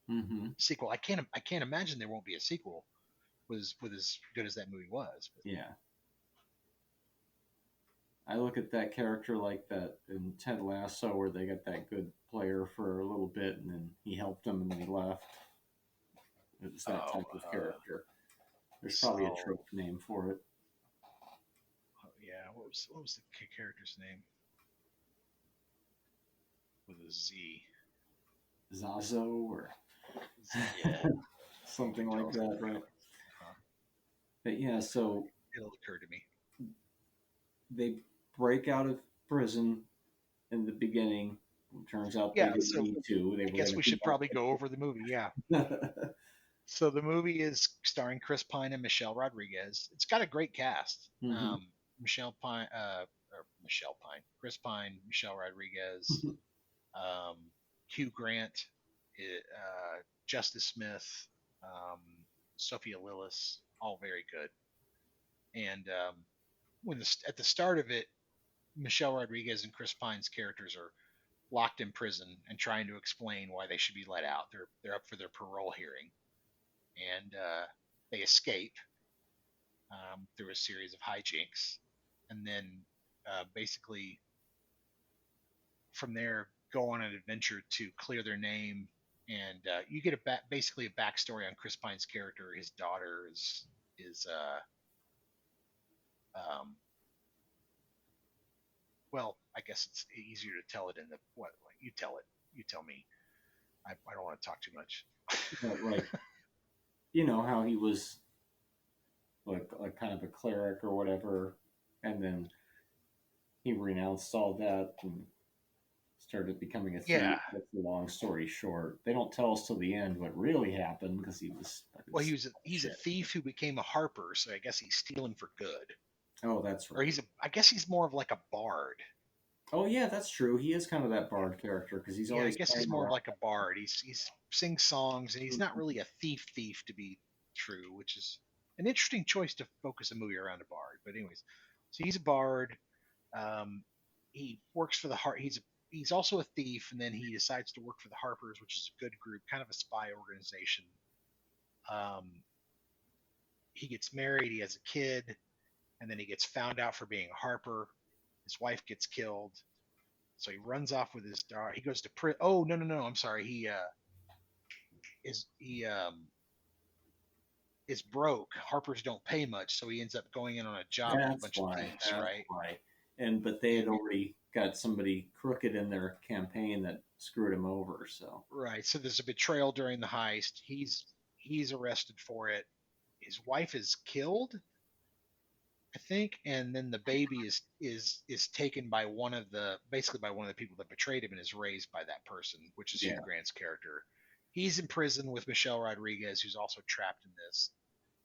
Mm-hmm. sequel. I can't imagine there won't be a sequel with as good as that movie was. But, Yeah. I look at that character like that in Ted Lasso, where they got that good player for a little bit, and then he helped them, and then he left. It's that type of character. There's probably a trope name for it. yeah, what was the character's name? With a Z. Zazo or Yeah, something like that, right? But yeah, so it'll occur to me. they break out of prison in the beginning. It turns out Yeah, they didn't so need to. They I were guess gonna we keep should probably go over the movie. Yeah. So the movie is starring Chris Pine and Michelle Rodriguez. It's got a great cast. Mhm. Chris Pine, Michelle Rodriguez, Hugh Grant, Justice Smith, Sophia Lillis, all very good. And at the start of it, Michelle Rodriguez and Chris Pine's characters are locked in prison and trying to explain why they should be let out. They're up for their parole hearing, and they escape through a series of hijinks, and then basically from there go on an adventure to clear their name. And you get basically a backstory on Chris Pine's character. His daughter is well, I guess it's easier to tell it in the what you tell it. You tell me. I don't want to talk too much. Right. You know how he was like kind of a cleric or whatever, and then he renounced all that and started becoming a thief. Yeah. That's the long story short. They don't tell us till the end what really happened because he was. Well, he's a thief who became a harper, so I guess he's stealing for good. Oh, that's right. Or I guess he's more of like a bard. Oh yeah, that's true. He is kind of that bard character because he's Yeah, I always. guess he's more of like a bard. He sings songs, and he's not really a thief to be true, which is an interesting choice to focus a movie around a bard. But anyways, so he's a bard. He works for the he's also a thief, and then he decides to work for the Harpers, which is a good group, kind of a spy organization. He gets married, he has a kid, and then he gets found out for being a Harper. His wife gets killed, so he runs off with his daughter. He goes to prison. Oh no, I'm sorry. He is broke. Harpers don't pay much, so he ends up going in on a job with a bunch of thieves, right? Right. But they had already got somebody crooked in their campaign that screwed him over. So right. So there's a betrayal during the heist. He's arrested for it. His wife is killed, I think, and then the baby is taken by one of the people that betrayed him and is raised by that person, which is Hugh Grant's character. He's in prison with Michelle Rodriguez, who's also trapped in this,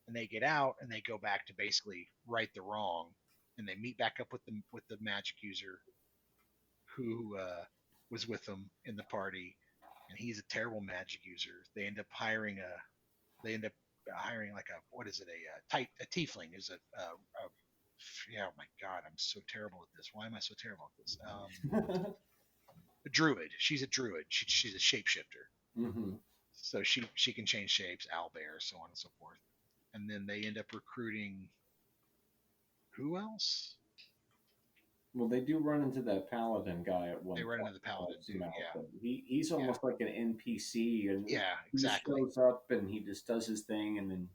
and they get out and they go back to basically right the wrong, and they meet back up with the magic user who was with them in the party, and he's a terrible magic user. They end up hiring like a tiefling who's oh my god, I'm so terrible at this. Why am I so terrible at this? A druid. She's a druid. She's a shapeshifter. Mm-hmm. So she can change shapes, owlbear, so on and so forth. And then they end up recruiting who else? Well, they do run into that paladin guy at one. They run into the paladin dude, yeah. He's almost like an NPC, and yeah, exactly. He shows up and he just does his thing, and then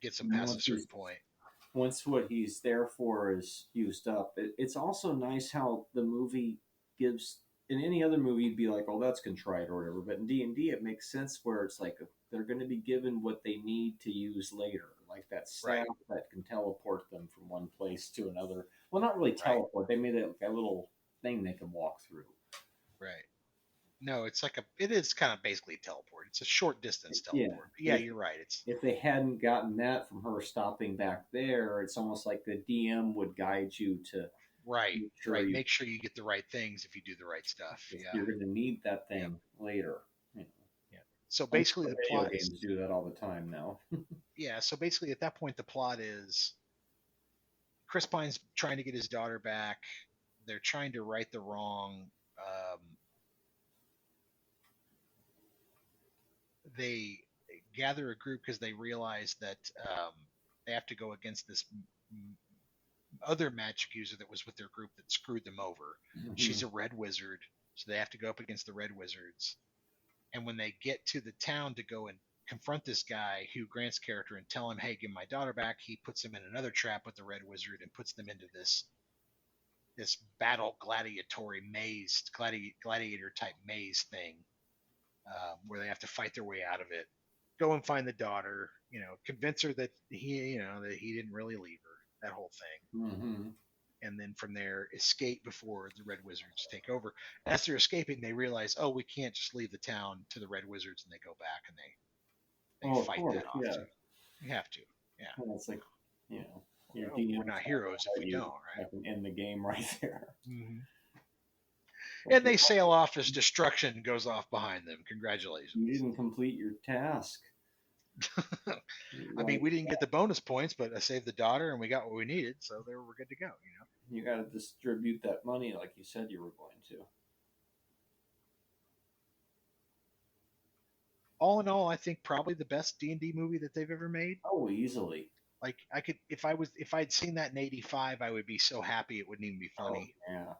gets him past a certain point. Once what he's there for is used up, it's also nice how the movie gives. In any other movie, you'd be like, "Oh, that's contrite" or whatever. But in D&D, it makes sense where it's like they're going to be given what they need to use later, like that staff that can teleport them from one place to another. Well, not really teleport. They made it like a little thing they can walk through. Right. No, it is kind of basically a teleport. It's a short distance Yeah. teleport. But yeah, you're right. It's If they hadn't gotten that from her stopping back there, it's almost like the DM would guide you to right, make sure right. you, Make sure you get the right things if you do the right stuff. if Yeah, you're going to need that yeah, thing later. You know. yeah. So I'm basically, sure the video plot is games do that all the time now. yeah. So basically, at that point, the plot is Chris Pine's trying to get his daughter back. They're trying to right the wrong. They gather a group because they realize that they have to go against this other magic user that was with their group that screwed them over. She's a red wizard, so they have to go up against the red wizards. And when they get to the town to go and confront this guy, Hugh Grant's character, and tell him, "Hey, give my daughter back," he puts them in another trap with the red wizard and puts them into this battle gladiator type maze thing, where they have to fight their way out of it. Go and find the daughter, convince her that he didn't really leave her, that whole thing. Mm-hmm. And then from there, escape before the red wizards take over. As they're escaping, they realize, oh, we can't just leave the town to the red wizards, and they go back and they Of fight course, that off yeah. too. You have to, yeah. Well, it's like, your Well, DM we're not heroes if we you don't, right? can end the game right there. Mm-hmm. And they sail off as destruction goes off behind them. Congratulations. You didn't complete your task. I mean, we didn't get the bonus points, but I saved the daughter and we got what we needed, so there we're good to go. You got to distribute that money like you said you were going to. All in all, I think probably the best D&D movie that they've ever made. Oh, easily. Like I could, if I'd seen that in '85, I would be so happy it wouldn't even be funny. Oh, yeah.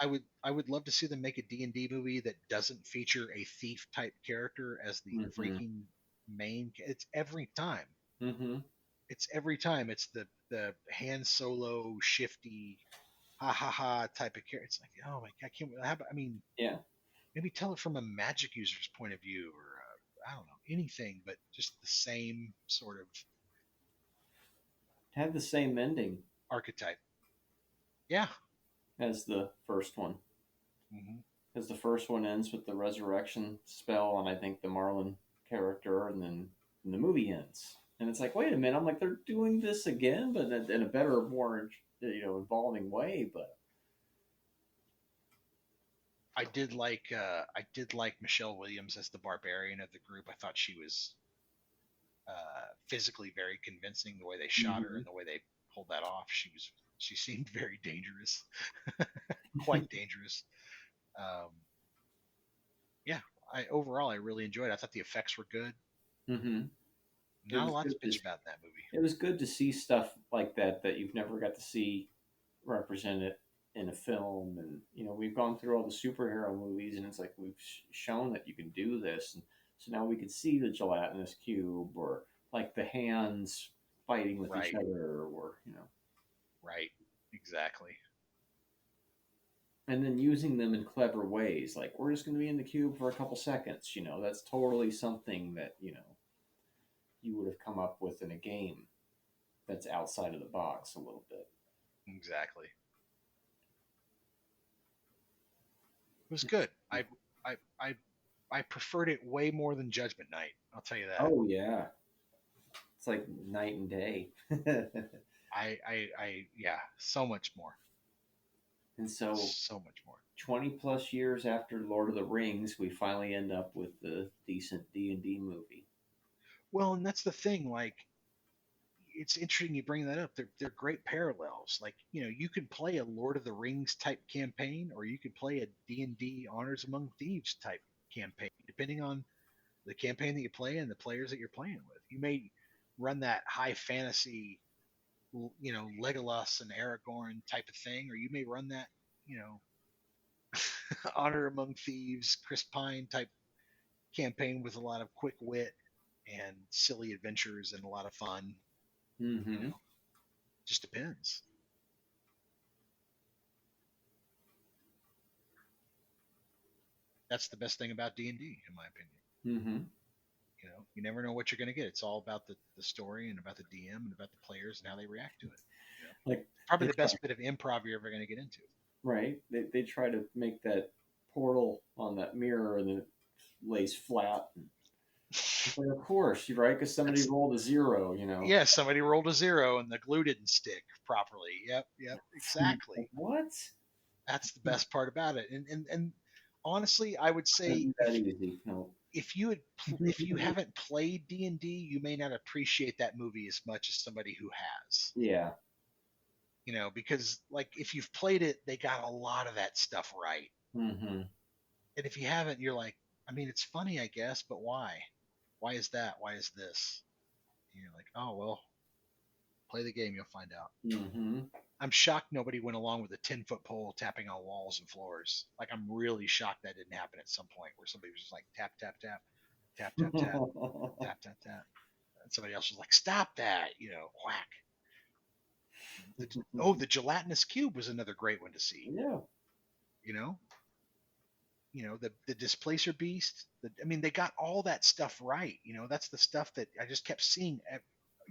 I would love to see them make a D&D movie that doesn't feature a thief type character as the freaking main. It's every time. Mm-hmm. It's every time. It's the Han Solo shifty, ha ha ha type of character. It's like, oh my god, can't. I mean, yeah. Maybe tell it from a magic user's point of view, or I don't know, anything, but just the same sort of Had the same ending archetype. Yeah. As the first one. Mm-hmm. Because the first one ends with the resurrection spell, and I think the Marlin character, and then the movie ends. And it's like, wait a minute, I'm like, they're doing this again, but in a better, more involving way. But I did like Michelle Williams as the barbarian of the group. I thought she was physically very convincing. The way they shot her and the way they pulled that off, she seemed very dangerous, quite dangerous. Yeah, overall I really enjoyed it. I thought the effects were good. mm-hmm. Not a lot to bitch about in that movie. It was good to see stuff like that you've never got to see represented in a film. And we've gone through all the superhero movies, and it's like we've shown that you can do this, and so now we could see the gelatinous cube, or like the hands fighting with each other, or Right, exactly. And then using them in clever ways, like we're just going to be in the cube for a couple seconds. That's totally something that you would have come up with in a game that's outside of the box a little bit. Exactly. It was good. I preferred it way more than Judgment Night. I'll tell you that. Oh yeah, it's like night and day. Yeah, so much more. And so much more. 20 plus years after Lord of the Rings, we finally end up with the decent D&D movie. Well, and that's the thing. Like, it's interesting you bring that up. They're great parallels. Like, you can play a Lord of the Rings type campaign, or you could play a D&D Honors Among Thieves type campaign, depending on the campaign that you play and the players that you're playing with. You may run that high fantasy, Legolas and Aragorn type of thing, or you may run that, Honor Among Thieves, Chris Pine type campaign with a lot of quick wit and silly adventures and a lot of fun. Mm-hmm. Just depends. That's the best thing about D&D, in my opinion. Mm-hmm. You never know what you're going to get. It's all about the story and about the DM and about the players and how they react to it. Like probably the best bit of improv you're ever going to get into. right? They try to make that portal on that mirror and then it lays flat. But of course, you're right, because somebody rolled a 0, you know. Yeah, somebody rolled a 0 and the glue didn't stick properly. Yep, exactly. What? That's the best part about it. And honestly, I would say Isn't that easy? No. if you haven't played D&D, you may not appreciate that movie as much as somebody who has. Yeah. You know, because like if you've played it, they got a lot of that stuff right. Mm-hmm. And if you haven't, you're like, I mean, it's funny, I guess, but why? Why is that? Why is this? And you're like, oh well, play the game, you'll find out. Mm-hmm. I'm shocked nobody went along with a 10-foot pole tapping on walls and floors. Like I'm really shocked that didn't happen at some point where somebody was just like tap tap tap, tap tap tap, tap tap tap, and somebody else was like stop that, you know, whack. The gelatinous cube was another great one to see. Yeah. You know, the displacer beast. I mean, they got all that stuff right. You know, that's the stuff that I just kept seeing.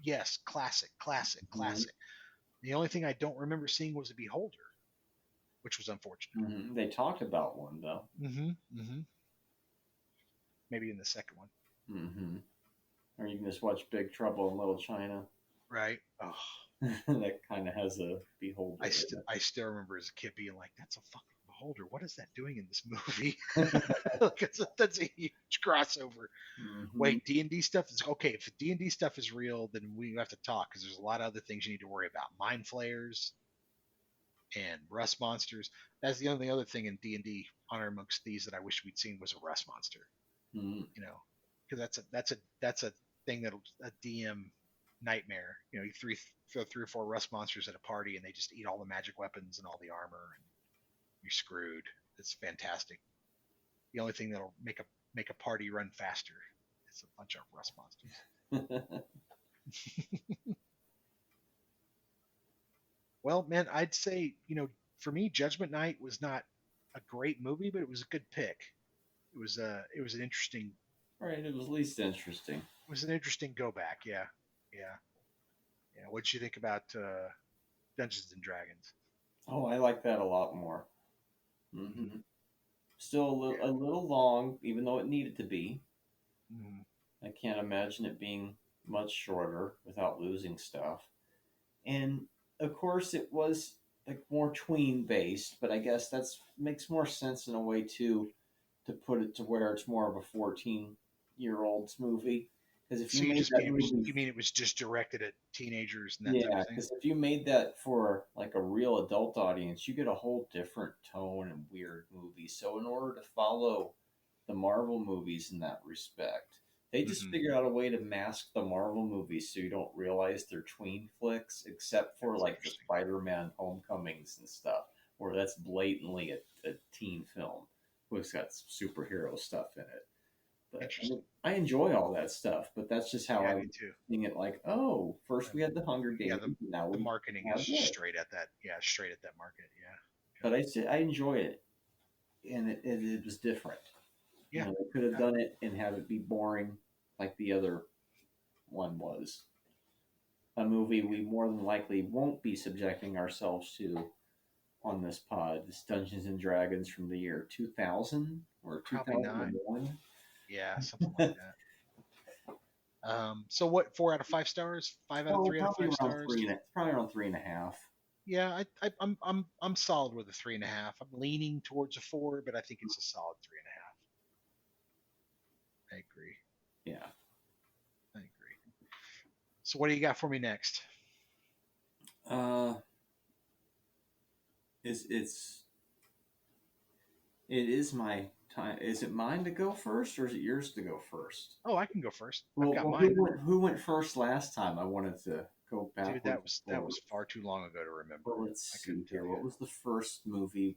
Yes, classic, classic, classic. The only thing I don't remember seeing was a beholder, which was unfortunate. Mm-hmm. They talked about one though. Maybe in the second one. Mm-hmm. Or you can just watch Big Trouble in Little China. Right. Oh, that kind of has a beholder. I still remember as a kid being like, "That's a fucking beholder. What is that doing in this movie?" That's a huge crossover. Mm-hmm. Wait, D&D stuff is okay. If D&D stuff is real, then we have to talk because there's a lot of other things you need to worry about. Mind flayers and rust monsters. That's the only other thing in D&D Honor Amongst Thieves that I wish we'd seen was a rust monster. Mm-hmm. You know, because that's a thing that'll a DM nightmare. You know, you throw 3 or 4 rust monsters at a party and they just eat all the magic weapons and all the armor and you're screwed. It's fantastic. The only thing that'll make a party run faster is a bunch of rust monsters. Well, man, I'd say, you know, for me, Judgment Night was not a great movie, but it was a good pick. It was an interesting. Right, it was at least interesting. It was an interesting go back. Yeah. What'd you think about Dungeons and Dragons? Oh, I like that a lot more. Mm-hmm. Still a little long, even though it needed to be. Mm-hmm. I can't imagine it being much shorter without losing stuff. And of course, it was like more tween based, but I guess that's makes more sense in a way to put it to where it's more of a 14-year-old's movie. Because if you mean it was just directed at teenagers and that type of thing? Because if you made that for like a real adult audience, you get a whole different tone and weird movie. So in order to follow the Marvel movies in that respect, they just figured out a way to mask the Marvel movies so you don't realize they're tween flicks, except for like the Spider-Man Homecomings and stuff, where that's blatantly a teen film who's got superhero stuff in it. But I enjoy all that stuff, but that's just how I'm seeing it. Like, oh, first we had the Hunger Games. Now the marketing is straight at that. Yeah, straight at that market. Yeah. But I enjoy it, and it was different. Yeah, they could have done it and have it be boring like the other one was. A movie we more than likely won't be subjecting ourselves to on this pod. This Dungeons and Dragons from the year 2000 or 2001. Yeah, something like that. So what? 4 out of 5 stars? 5 out of 3 out of 5 stars? It's probably around 3.5. Yeah, I'm solid with a 3.5. I'm leaning towards a 4, but I think it's a solid 3.5. I agree. Yeah, I agree. So what do you got for me next? It is my time. Is it mine to go first, or is it yours to go first? Oh, I can go first. Well, I've got mine. Who went first last time? I wanted to go back. Dude, that was far too long ago to remember. Well, let's see here. What was the first movie?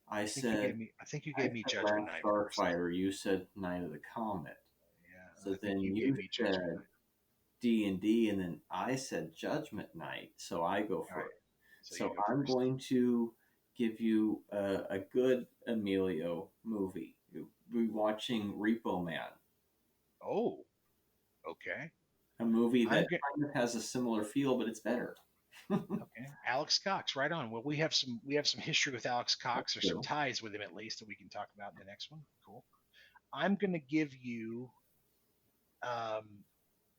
I think you gave me Judgment Night. Starfighter. You said Night of the Comet. Yeah. So then you said D&D, and then I said Judgment Night. So I go first. Right. So I'm going to give you a good Emilio movie. You'll be watching Repo Man. Oh, okay. A movie that kind of has a similar feel, but it's better. Okay, Alex Cox, right on. Well, we have some history with Alex Cox, or some True. ties with him at least, that we can talk about in the next one. Cool. I'm gonna give you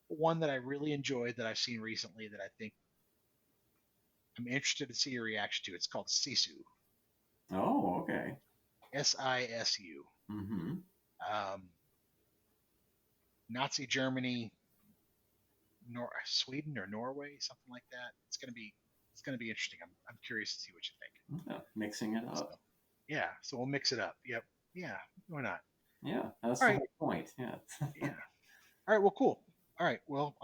one that I really enjoyed that I've seen recently that I think I'm interested to see your reaction to. It's called Sisu. Oh, okay. Sisu. Mm-hmm. Nazi Germany, Sweden or Norway, something like that. It's gonna be interesting. I'm curious to see what you think. Yeah, mixing it up. So, yeah, so we'll mix it up. Yep. Yeah, why not? Yeah, that's All the right. whole point. Yeah. Yeah. All right. Well, cool. All right. Well,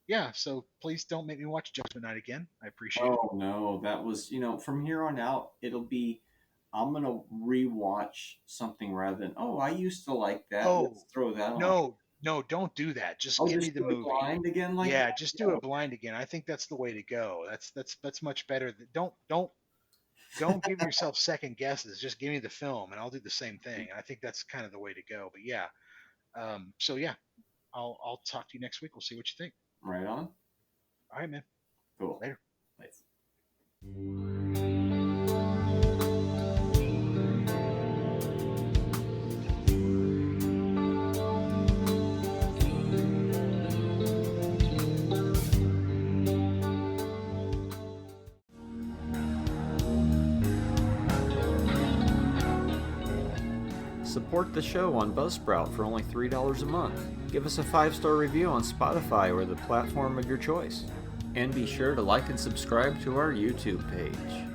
yeah. So please don't make me watch Judgment Night again. I appreciate it. Oh no, that was, from here on out, it'll be, I'm gonna rewatch something rather than, I used to like that. Oh, Let's throw that on. No, don't do that. Just Oh, give just me the do it movie. blind again, like Yeah, that? just do it blind again. I think that's the way to go. That's much better. Don't give yourself second guesses. Just give me the film, and I'll do the same thing. I think that's kind of the way to go. But yeah, so yeah, I'll talk to you next week. We'll see what you think. Right on. All right, man. Cool. Later. Thanks. Support the show on Buzzsprout for only $3 a month. Give us a 5-star review on Spotify or the platform of your choice. And be sure to like and subscribe to our YouTube page.